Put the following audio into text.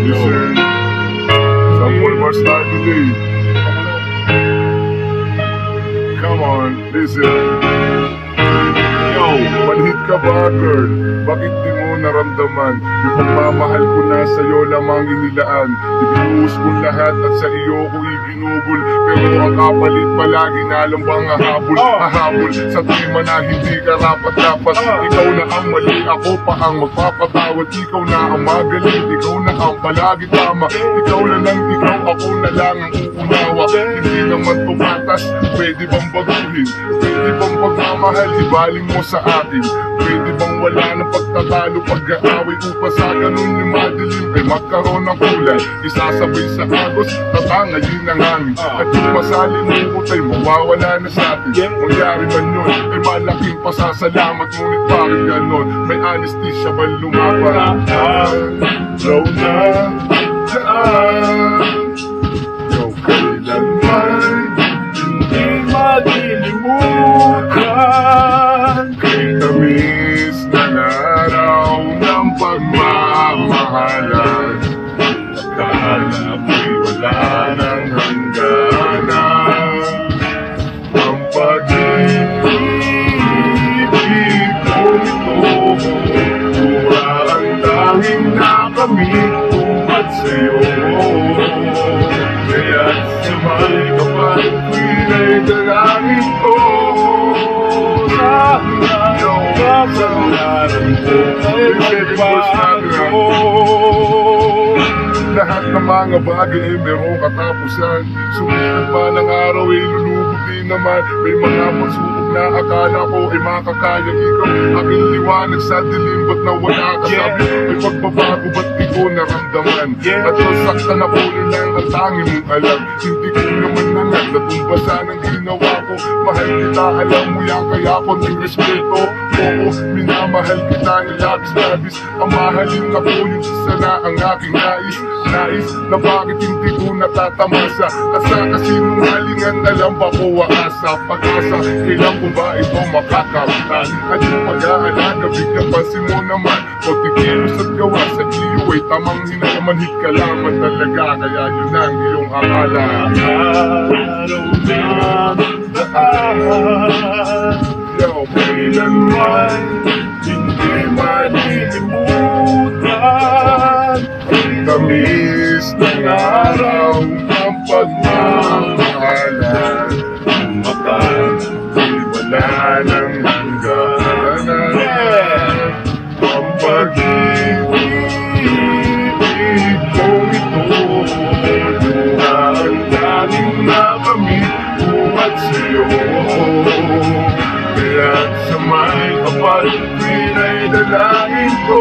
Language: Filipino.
Listen, sample bars tayo today. Come on, listen. Yo, manhit ka ba, girl? Bakit di mo naramdaman? Yung pagmamahal ko na sa'yo lamang inilaan. Ibinuhos ko lahat at sa iyo ko iginugol. Pero ang kapalit palagi na lang bang hahabol. Hahabol sa tema na hindi karapat-dapat. Ikaw na ang mali, ako pa ang magpapatawad. Ikaw na ang magaling, ikaw na ang palagi tama. Ikaw na lang, ikaw, ako na lang ang uunawa. Hindi naman tumatas, pwede bang baguhin? Pwede bang pagmamahal, ibaling mo sa akin? Pwede bang wala ng pagtatalo, pag-aaway upang sa ganun yung madilim ay magkaroon ng kulay? Isasabay sa agos, tatangayin ang hangin. At yung masali mo utay, mawawala na sa atin. Mangyari man yun, ay malaking pasasalamat. Ngunit bakit ganon? May anesthesia ba lumaparaan? Slow na daan. Yo, kailanman hindi malilimutan. Kay tamis ng araw ng pagmamahalan. Akala mo'y wala ng hangganan. Ang pag-ibig kong ito, pura ang tanging nakamit at sa'yo. Kaya't sa may kapal ko'y naidalangin ko. Lahat ng mga bagay ay merong katapusan. Sumikat pa ng araw ay lulubog din naman. May mga pagsubok na akala ko ay makakaya. Ikaw aking liwanag sa dilim, ba't nawala ka sabi? May pagbabago, ba't di ko naramdaman? At nasaktan ako lang ang tanging mong alam. Hindi ko naman nanag natumbasa ng ginawa ko. Mahal kita, alam mo yan, kaya konting respeto. Oo, minamahal kita ng labis-labis. Ang mahalin ako yung isa na ang aking nais. Nais na bakit hindi ko natatamasa. Asa kasinungalingan na lang ba ko aasa. Pag-asa, kailan ko ba ito makakamtan? At yung pag-aalaga, biglang pansin mo naman. Konti kilos at gawa sa iyo ay tamang hinalamanhit ka lamang talaga. Kaya yun ang iyong akala. Araw na daan, yo, kailanman hindi malilimutan. Ang tamis ng araw ng pagmamahalan. Umakan, di wala ng hangganan. Ang pag-ibig kong ito, lura ang daming nakamit at sa'yo. Kaya't sa may kapal, pinay dalangin ko.